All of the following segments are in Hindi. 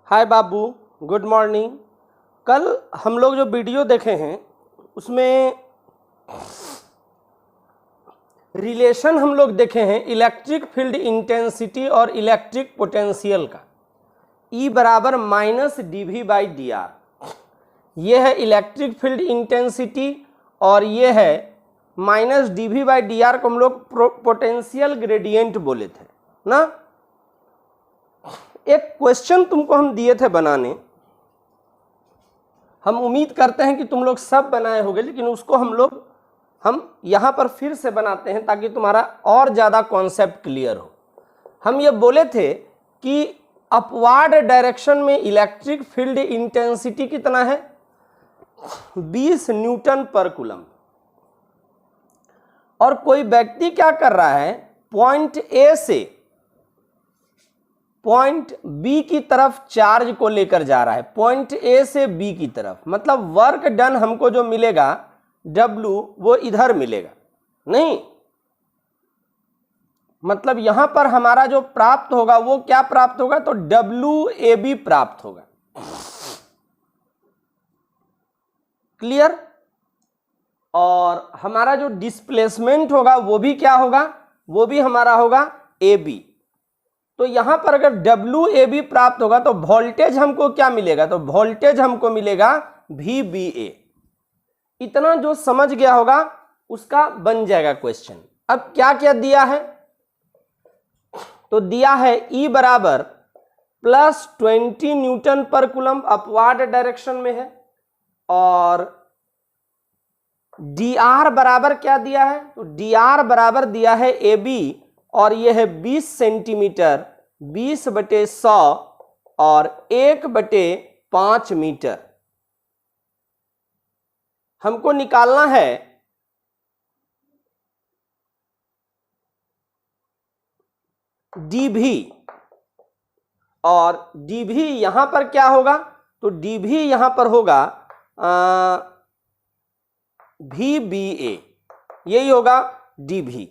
हाय बाबू, गुड मॉर्निंग। कल हम लोग जो वीडियो देखे हैं उसमें रिलेशन हम लोग देखे हैं इलेक्ट्रिक फील्ड इंटेंसिटी और इलेक्ट्रिक पोटेंशियल का। E बराबर माइनस dV/dr, ये है इलेक्ट्रिक फील्ड इंटेंसिटी और ये है माइनस dV/dr को हम लोग पोटेंशियल ग्रेडियंट बोले थे ना। एक क्वेश्चन तुमको हम दिए थे बनाने, हम उम्मीद करते हैं कि तुम लोग सब बनाए होंगे, लेकिन उसको हम यहाँ पर फिर से बनाते हैं ताकि तुम्हारा और ज़्यादा कॉन्सेप्ट क्लियर हो। हम ये बोले थे कि अपवार्ड डायरेक्शन में इलेक्ट्रिक फील्ड इंटेंसिटी कितना है, 20 न्यूटन पर कूलम। और कोई व्यक्ति क्या कर रहा है, पॉइंट ए से पॉइंट बी की तरफ चार्ज को लेकर जा रहा है, पॉइंट ए से बी की तरफ। मतलब वर्क डन हमको जो मिलेगा W वो इधर मिलेगा नहीं, मतलब यहां पर हमारा जो प्राप्त होगा वो क्या प्राप्त होगा, तो WAB प्राप्त होगा। क्लियर। और हमारा जो डिस्प्लेसमेंट होगा वो भी क्या होगा, वो भी हमारा होगा AB। तो यहां पर अगर WAB प्राप्त होगा तो वोल्टेज हमको क्या मिलेगा, तो वोल्टेज हमको मिलेगा VBA। इतना जो समझ गया होगा उसका बन जाएगा क्वेश्चन। अब क्या क्या दिया है, तो दिया है E बराबर प्लस 20 न्यूटन पर कूलम अपवार्ड डायरेक्शन में है, और DR बराबर क्या दिया है, तो DR बराबर दिया है AB और ये है 20 सेंटीमीटर, 20/100 और 1/5 मीटर। हमको निकालना है DV, और DV यहां पर क्या होगा, तो DV यहां पर होगा VBA, यही होगा DV।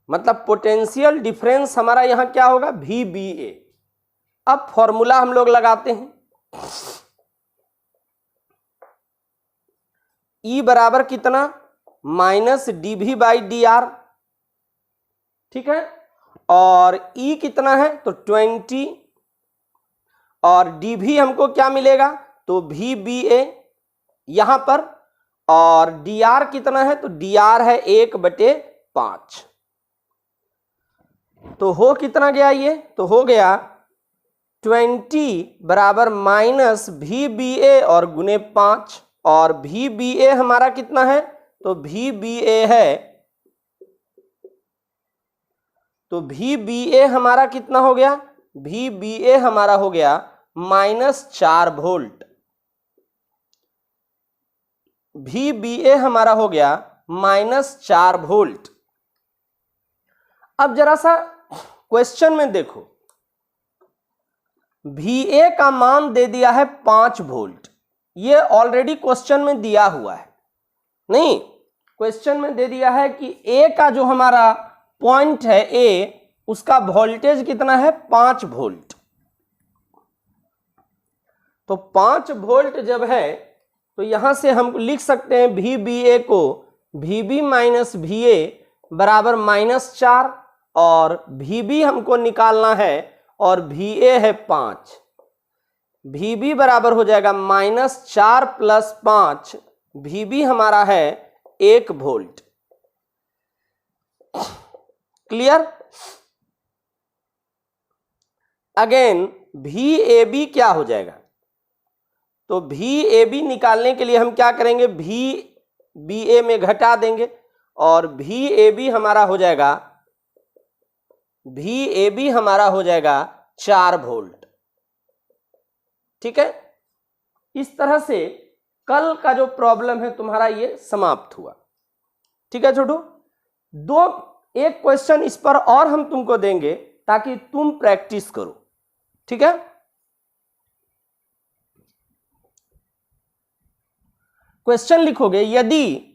मतलब पोटेंशियल डिफरेंस हमारा यहां क्या होगा, VBA। अब फॉर्मूला हम लोग लगाते हैं, E बराबर कितना, माइनस dV/dr, ठीक है। और E कितना है, तो 20, और DV हमको क्या मिलेगा, तो VBA यहां पर, और DR कितना है, तो DR है 1/5। तो हो कितना गया ये, तो हो गया 20 बराबर माइनस VBA और गुने 5, और VBA हमारा कितना है, तो VBA है, तो VBA हमारा कितना हो गया, VBA हमारा हो गया -4 वोल्ट। VBA हमारा हो गया -4 वोल्ट। अब जरा सा क्वेश्चन में देखो, VA का मान दे दिया है 5 वोल्ट, ये ऑलरेडी क्वेश्चन में दिया हुआ है, नहीं क्वेश्चन में दे दिया है कि A का जो हमारा पॉइंट है A, उसका वोल्टेज कितना है, 5 वोल्ट। तो 5 वोल्ट जब है तो यहां से हम लिख सकते हैं VBA को VB माइनस VA बराबर -4, और VB हमको निकालना है और VA है 5। VB बराबर हो जाएगा -4 + 5, VB हमारा है 1 वोल्ट। क्लियर। अगेन VAB क्या हो जाएगा, तो VAB निकालने के लिए हम क्या करेंगे, VBA में घटा देंगे, और VAB हमारा हो जाएगा 4 वोल्ट। ठीक है। इस तरह से कल का जो प्रॉब्लम है तुम्हारा ये समाप्त हुआ। ठीक है छोटू, एक क्वेश्चन इस पर और हम तुमको देंगे ताकि तुम प्रैक्टिस करो। ठीक है। क्वेश्चन लिखोगे, यदि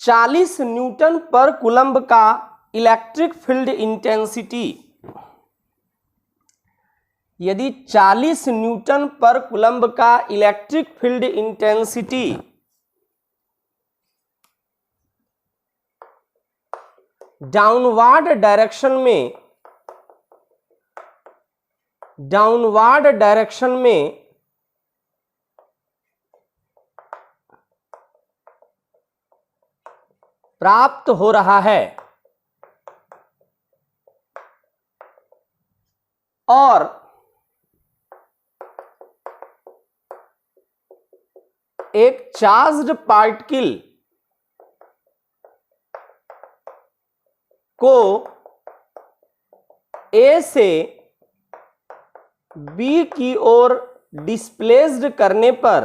$40 न्यूटन पर कूलम्ब का इलेक्ट्रिक फील्ड इंटेंसिटी यदि 40 न्यूटन पर कूलम्ब का electric field intensity downward direction में प्राप्त हो रहा है और एक चार्ज्ड पार्टिकल को ए से बी की ओर डिस्प्लेस्ड करने पर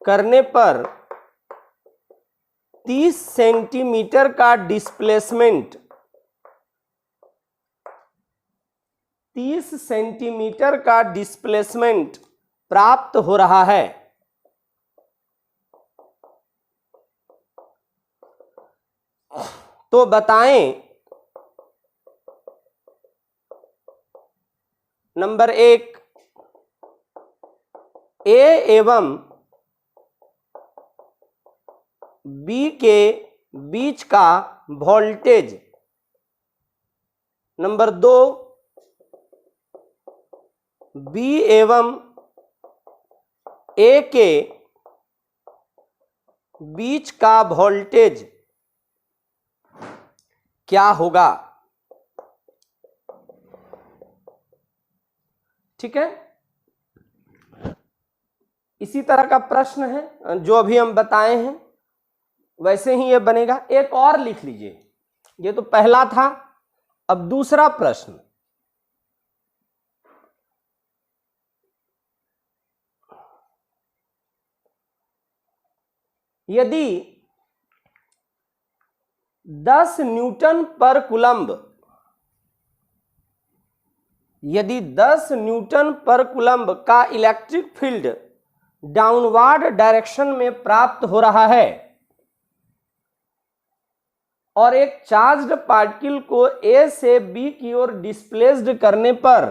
करने पर 30 सेंटीमीटर का डिस्प्लेसमेंट 30 सेंटीमीटर का डिस्प्लेसमेंट प्राप्त हो रहा है। तो बताएं नंबर 1 ए एवं बी के बीच का वोल्टेज, नंबर 2 बी एवं ए के बीच का वोल्टेज क्या होगा। ठीक है, इसी तरह का प्रश्न है जो अभी हम बताए हैं वैसे ही ये बनेगा। एक और लिख लीजिए, ये तो पहला था, अब दूसरा प्रश्न। यदि 10 न्यूटन पर कूलम्ब का इलेक्ट्रिक फील्ड डाउनवर्ड डायरेक्शन में प्राप्त हो रहा है और एक चार्ज्ड पार्टिकल को ए से बी की ओर डिस्प्लेस्ड करने पर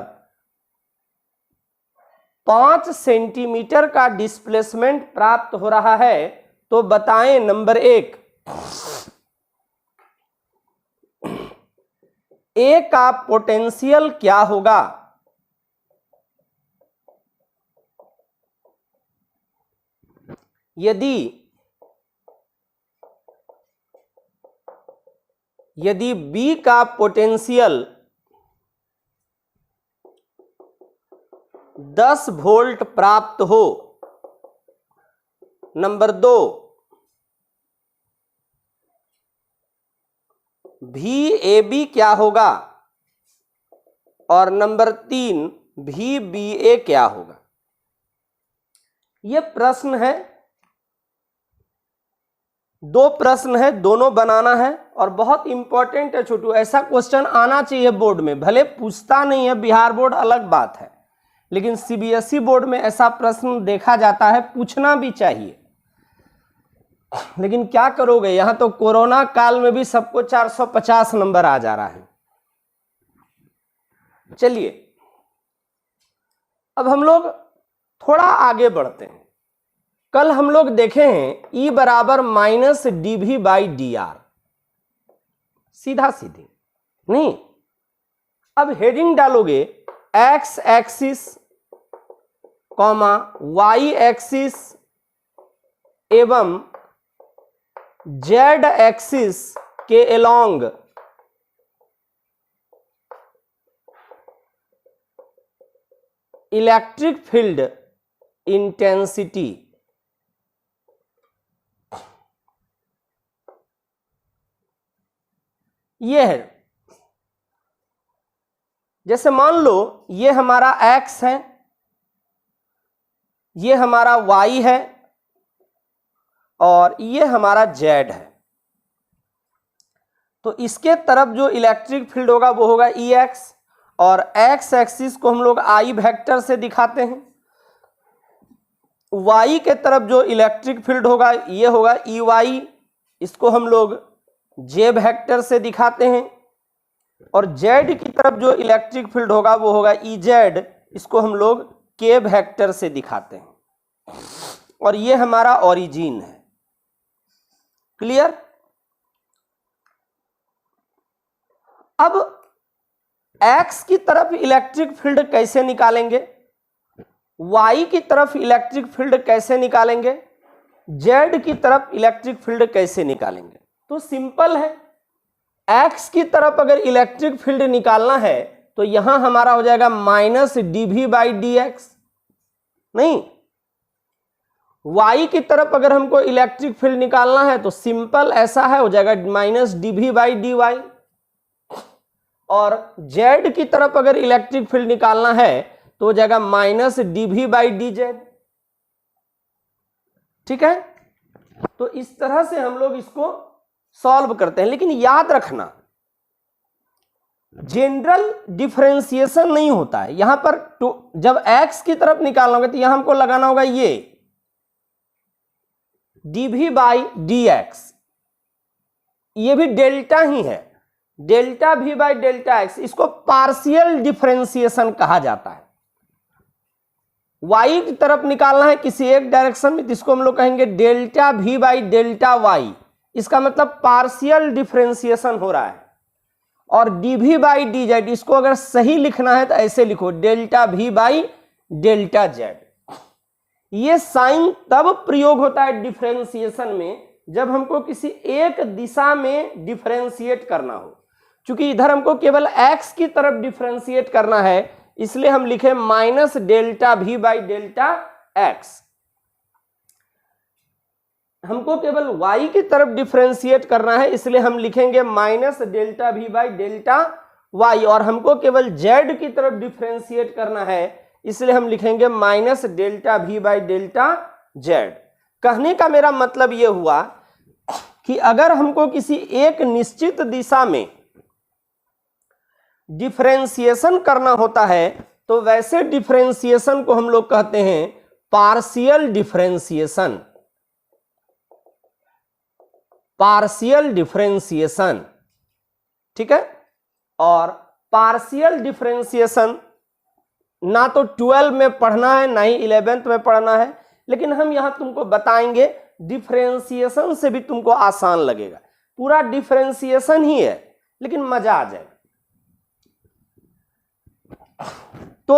5 सेंटीमीटर का डिस्प्लेसमेंट प्राप्त हो रहा है, तो बताएं नंबर 1 ए का पोटेंशियल क्या होगा। यदि बी का पोटेंशियल 10 वोल्ट प्राप्त हो, नंबर 2 VAB क्या होगा और नंबर 3 VBA क्या होगा। यह प्रश्न है, 2 प्रश्न है, दोनों बनाना है और बहुत इंपॉर्टेंट है छोटू। ऐसा क्वेश्चन आना चाहिए बोर्ड में, भले पूछता नहीं है बिहार बोर्ड अलग बात है, लेकिन CBSE बोर्ड में ऐसा प्रश्न देखा जाता है, पूछना भी चाहिए। लेकिन क्या करोगे, यहां तो कोरोना काल में भी सबको 450 नंबर आ जा रहा है। चलिए अब हम लोग थोड़ा आगे बढ़ते हैं। कल हम लोग देखे हैं E बराबर -dV/dr, सीधा सीधी नहीं। अब हेडिंग डालोगे x एक्सिस y एक्सिस एवं z एक्सिस के एलोंग इलेक्ट्रिक फील्ड इंटेंसिटी। ये है, जैसे मान लो ये हमारा x है, ये हमारा y है और ये हमारा z है। तो इसके तरफ जो इलेक्ट्रिक फील्ड होगा वो होगा Ex और x एक्सिस को हम लोग I वेक्टर से दिखाते हैं। y के तरफ जो इलेक्ट्रिक फील्ड होगा ये होगा EY, इसको हम लोग J वेक्टर से दिखाते हैं, और Z की तरफ जो इलेक्ट्रिक फील्ड होगा वो होगा EZ, इसको हम लोग K वेक्टर से दिखाते हैं, और ये हमारा ओरिजिन है। क्लियर? अब X की तरफ इलेक्ट्रिक फील्ड कैसे निकालेंगे, Y की तरफ इलेक्ट्रिक फील्ड कैसे निकालेंगे, Z की तरफ इलेक्ट्रिक फील्ड कैसे निकालेंगे? तो सिंपल है, X की तरफ अगर इलेक्ट्रिक फील्ड निकालना है तो यहां हमारा हो जाएगा -dV/dx, नहीं, Y की तरफ अगर हमको इलेक्ट्रिक फील्ड निकालना है तो सिंपल ऐसा है, हो जाएगा -dV/dy, और Z की तरफ अगर इलेक्ट्रिक फील्ड निकालना है तो हो जाएगा -dV/dz। ठीक है, तो इस तरह से हम लोग इसको सॉल्व करते हैं। लेकिन याद रखना, जनरल डिफरेंशिएशन नहीं होता है यहां पर। तो जब x की तरफ निकालना होगा तो यहां हमको लगाना होगा ये dV/dx, ये भी डेल्टा ही है, डेल्टा V/डेल्टा x, इसको पार्शियल डिफरेंशिएशन कहा जाता है। y की तरफ निकालना है किसी एक डायरेक्शन में, जिसको हम लोग कहेंगे डेल्टा V/डेल्टा y, इसका मतलब पार्शियल डिफरेंशिएशन हो रहा है। और dV/dz, इसको अगर सही लिखना है तो ऐसे लिखो, डेल्टा V/डेल्टा z। ये साइन तब प्रयोग होता है डिफरेंशिएशन में जब हमको किसी एक दिशा में डिफरेंशिएट करना हो। चूंकि इधर हमको केवल x की तरफ डिफरेंशिएट करना है, इसलिए हम लिखे -डेल्टा V/डेल्टा x। हमको केवल y की तरफ डिफरेंशिएट करना है, इसलिए हम लिखेंगे -डेल्टा V/डेल्टा y, और हमको केवल z की तरफ डिफरेंशिएट करना है, इसलिए हम लिखेंगे -डेल्टा V/डेल्टा z। कहने का मेरा मतलब यह हुआ कि अगर हमको किसी एक निश्चित दिशा में डिफरेंशिएशन करना होता है तो वैसे डिफरेंशिएशन को हम लोग कहते हैं पार्शियल डिफरेंशिएशन, पार्शियल डिफरेंशिएशन। ठीक है, और पार्शियल डिफरेंशिएशन ना तो 12 में पढ़ना है ना ही 11th में पढ़ना है, लेकिन हम यहां तुमको बताएंगे, डिफरेंशिएशन से भी तुमको आसान लगेगा। पूरा डिफरेंशिएशन ही है लेकिन मजा आ जाएगा। तो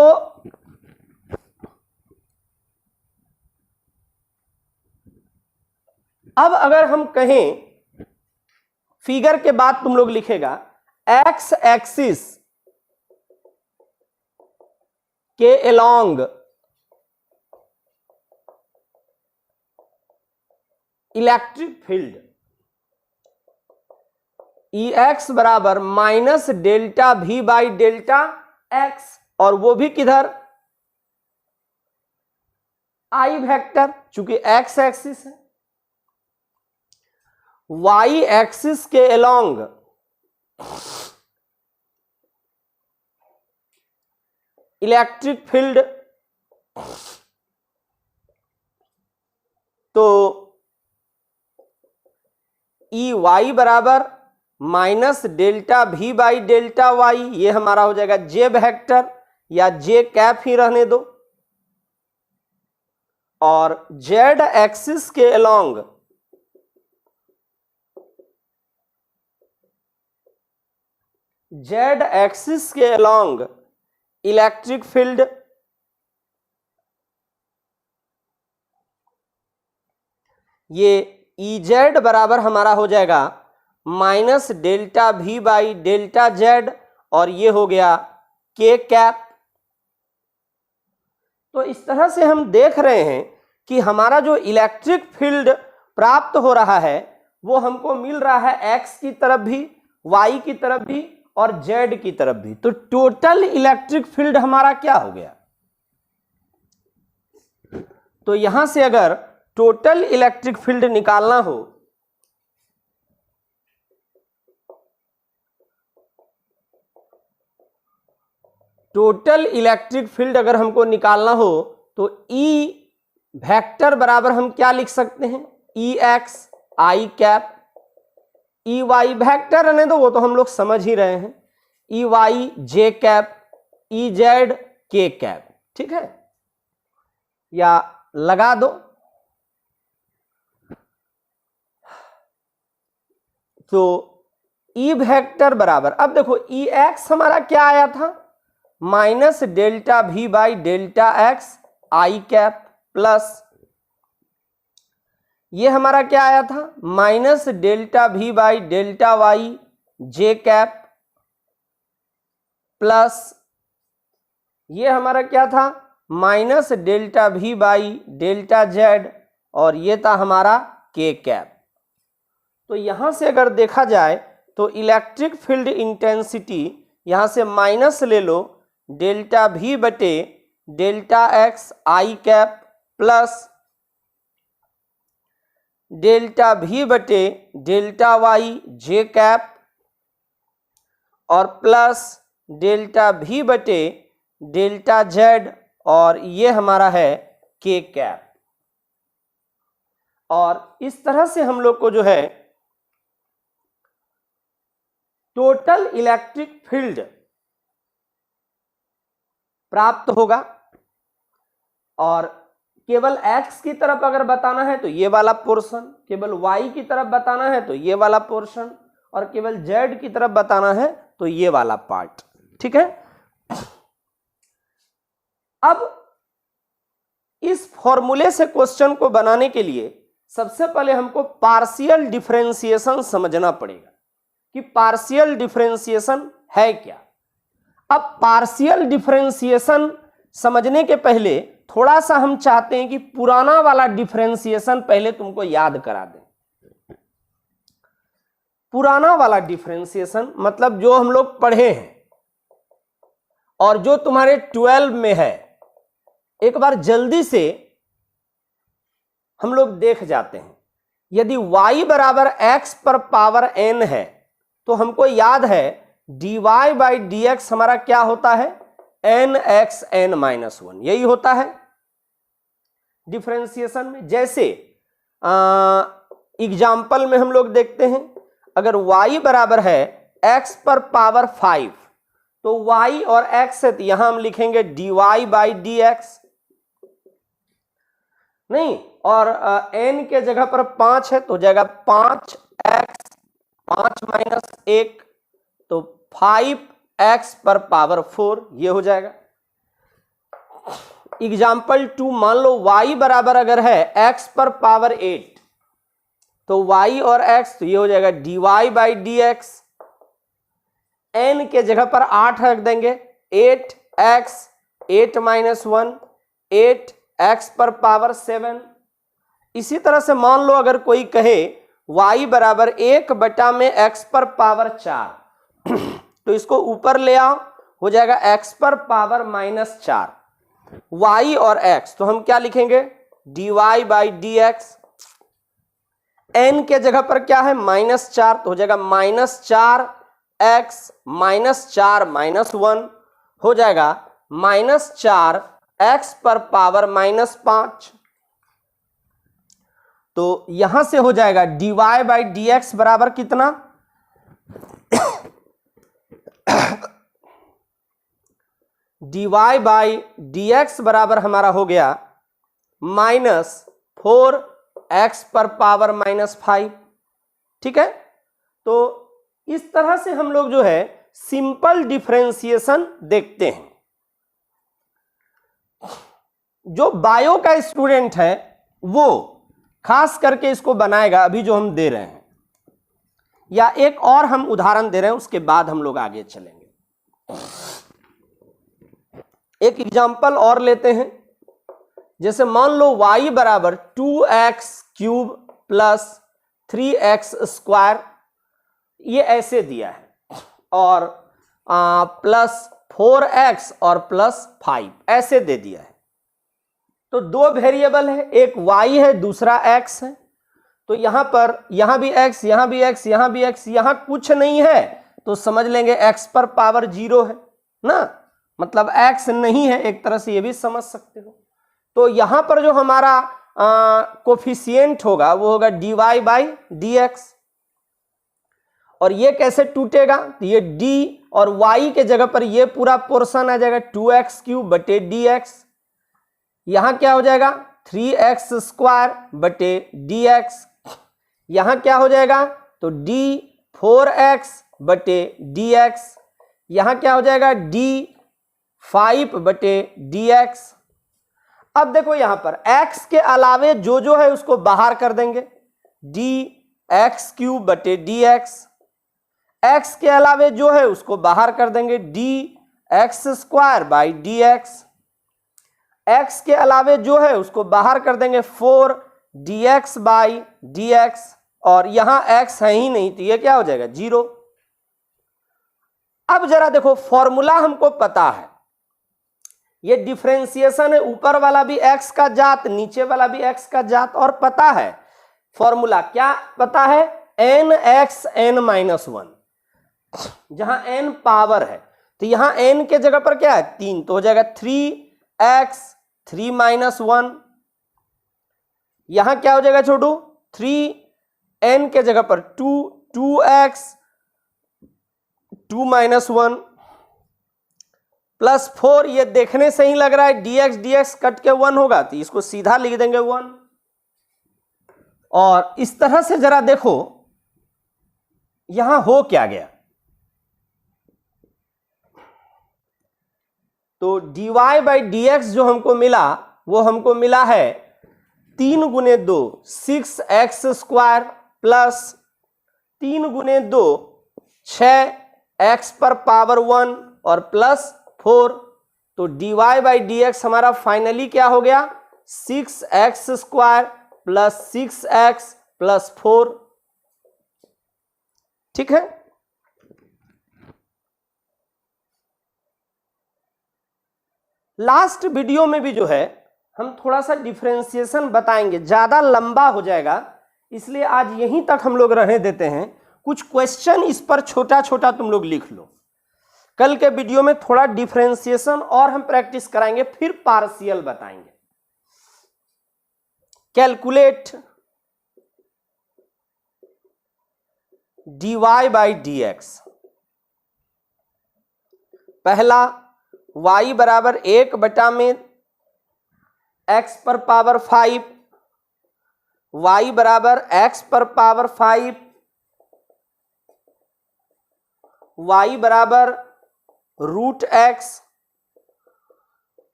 अब अगर हम कहें, फिगर के बाद तुम लोग लिखेगा x एक्सिस के अलोंग इलेक्ट्रिक फील्ड Ex बराबर -डेल्टा V/डेल्टा x, और वो भी किधर, I वेक्टर, चूंकि x एक्सिस है। y एक्सिस के अलोंग इलेक्ट्रिक फील्ड, तो Ey बराबर -डेल्टा V/डेल्टा y, ये हमारा हो जाएगा J वेक्टर, या J कैप ही रहने दो, और Z एक्सिस के अलोंग Z एक्सिस के अलोंग इलेक्ट्रिक फील्ड, ये Ez बराबर हमारा हो जाएगा -डेल्टा V/डेल्टा z, और ये हो गया K कैप। तो इस तरह से हम देख रहे हैं कि हमारा जो इलेक्ट्रिक फील्ड प्राप्त हो रहा है वो हमको मिल रहा है x की तरफ भी, y की तरफ भी और z की तरफ भी। तो टोटल इलेक्ट्रिक फील्ड हमारा क्या हो गया, तो यहां से अगर टोटल इलेक्ट्रिक फील्ड निकालना हो टोटल इलेक्ट्रिक फील्ड अगर हमको निकालना हो तो E वेक्टर बराबर हम क्या लिख सकते हैं, ई x i cap, E Y vector रहने दो, वो तो हम लोग समझ ही रहे हैं, E Y j cap, E Z के कैप, ठीक है, या लगा दो। तो ई वेक्टर बराबर, अब देखो ई एक्स हमारा क्या आया था, minus delta v by delta x i cap, plus ये हमारा क्या आया था, minus delta v by delta y j cap, plus ये हमारा क्या था, minus delta v by delta z, और ये था हमारा के कैप। तो यहां से अगर देखा जाए तो इलेक्ट्रिक फील्ड इंटेंसिटी यहां से माइनस ले लो डेल्टा वी बटे delta x i cap, plus delta we बटे डेल्टा वाई जे कैप, और प्लस डेल्टा वी बटे डेल्टा जेड, और ये हमारा है के कैप। और इस तरह से हम लोग को जो है टोटल इलेक्ट्रिक फील्ड प्राप्त होगा। और केवल x की तरफ अगर बताना है तो ये वाला पोर्शन, केवल y की तरफ बताना है तो ये वाला पोर्शन, और केवल z की तरफ बताना है तो ये वाला पार्ट, ठीक है। अब इस फॉर्मूले से क्वेश्चन को बनाने के लिए सबसे पहले हमको पार्शियल डिफरेंशिएशन समझना पड़ेगा कि पार्शियल डिफरेंशिएशन है क्या। अब पार्शियल डिफरेंशिएशन समझने के पहले थोड़ा सा हम चाहते हैं कि पुराना वाला डिफरेंशिएशन पहले तुमको याद करा दें। पुराना वाला डिफरेंशिएशन मतलब जो हम लोग पढ़े हैं और जो तुम्हारे 12 में है, एक बार जल्दी से हम लोग देख जाते हैं। यदि y बराबर x पर पावर n है तो हमको याद है dy बाई डी एक्स हमारा क्या होता है, एन एक्स एन माइनस 1, यही होता है डिफरेंशिएशन में। जैसे एग्जाम्पल में हम लोग देखते हैं, अगर y बराबर है x पर पावर 5 तो y और x है तो यहां हम लिखेंगे dy बाई डी एक्स, नहीं, और n के जगह पर 5 है तो हो जाएगा 5x 5 माइनस 1 तो 5x पर पावर 4, ये हो जाएगा। एग्जाम्पल 2 मान लो y बराबर अगर है x पर पावर 8 तो y और x तो ये हो जाएगा dy by D x, n के जगह पर 8 रख देंगे, 8x 8 माइनस 1 8x पर पावर 7। इसी तरह से मान लो अगर कोई कहे y बराबर 1 बटा में x पर पावर 4 तो इसको ऊपर ले आओ, हो जाएगा x पर पावर माइनस 4, y और x तो हम क्या लिखेंगे dy by D x, n के जगह पर क्या है माइनस 4 तो हो जाएगा माइनस 4x माइनस 4 माइनस 1, हो जाएगा माइनस 4x पर पावर माइनस 5। तो यहां से हो जाएगा dy बाई डी एक्स बराबर कितना dy बाई डी एक्स बराबर हमारा हो गया माइनस 4x पर पावर माइनस 5, ठीक है। तो इस तरह से हम लोग जो है सिंपल डिफरेंशिएशन देखते हैं। जो बायो का स्टूडेंट है वो खास करके इसको बनाएगा, अभी जो हम दे रहे हैं, या एक और हम उदाहरण दे रहे हैं उसके बाद हम लोग आगे चलेंगे। एक एग्जांपल और लेते हैं, जैसे मान लो y बराबर 2x cube plus 3x square, ये ऐसे दिया है, और प्लस 4x और प्लस 5 ऐसे दे दिया है। तो दो वेरिएबल है, एक y है दूसरा x है। तो यहां पर यहां भी x यहां भी x यहां भी x, यहां कुछ नहीं है तो समझ लेंगे x पर पावर 0 है ना, मतलब x नहीं है, एक तरह से ये भी समझ सकते हो। तो यहां पर जो हमारा कोफिशिएंट होगा वो होगा dy बाई dx। और ये कैसे टूटेगा, तो ये d और y के जगह पर ये पूरा पोर्शन आ जाएगा 2x क्यूब बटे dx। यहां क्या हो जाएगा 3x स्क्वायर बटे dx। यहां क्या हो जाएगा तो d 4x बटे dx। यहां क्या हो जाएगा d 5 बटे dx। अब देखो यहां पर x के अलावे जो जो है उसको बाहर कर देंगे, dx क्यूब बटे dx। x के अलावे जो है उसको बाहर कर देंगे, dx square by dx। x के अलावे जो है उसको बाहर कर देंगे 4 dx बाई dx। और यहां x है ही नहीं तो ये क्या हो जाएगा 0। अब जरा देखो फॉर्मूला हमको पता है, ये डिफरेंशिएशन है, ऊपर वाला भी x का जात नीचे वाला भी x का जात। और पता है फॉर्मूला क्या पता है, nx n माइनस 1, जहां n पावर है तो यहां n के जगह पर क्या है 3, तो हो जाएगा 3x 3 माइनस 1। यहां क्या हो जाएगा छोटू 3n के जगह पर 2x 2 माइनस 1 प्लस 4। ये देखने से ही लग रहा है dx कट के 1 होगा तो इसको सीधा लिख देंगे 1। और इस तरह से जरा देखो यहां हो क्या गया, तो dy बाई dx जो हमको मिला वो हमको मिला है 3 गुने 2 6x स्क्वायर प्लस 3 गुने 2 6x पर पावर 1 और प्लस 4। तो dy बाई dx हमारा फाइनली क्या हो गया 6x square plus 6x plus 4। ठीक है। लास्ट वीडियो में भी जो है हम थोड़ा सा डिफरेंशिएशन बताएंगे, ज्यादा लंबा हो जाएगा इसलिए आज यहीं तक हम लोग रहने देते हैं। कुछ क्वेश्चन इस पर छोटा छोटा तुम लोग लिख लो, कल के वीडियो में थोड़ा डिफरेंशिएशन और हम प्रैक्टिस कराएंगे, फिर पार्शियल बताएंगे। Calculate dy by dx। पहला y बराबर 1 बटा में x पर पावर 5, y बराबर x पर पावर 5, y बराबर रूट x,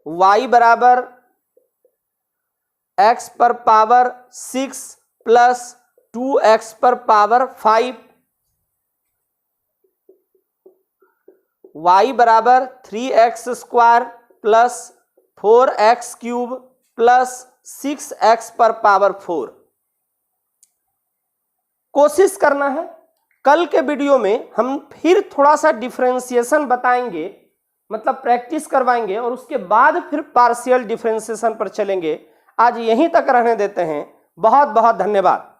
y बराबर x पर पावर 6 प्लस 2x पर पावर 5, y बराबर 3x square plus 4x cube plus 6x पर पावर 4। कोशिश करना है कल के वीडियो में हम फिर थोड़ा सा डिफरेंशिएशन बताएंगे, मतलब प्रैक्टिस करवाएंगे और उसके बाद फिर पार्शियल डिफरेंशिएशन पर चलेंगे। आज यहीं तक रहने देते हैं। बहुत बहुत धन्यवाद।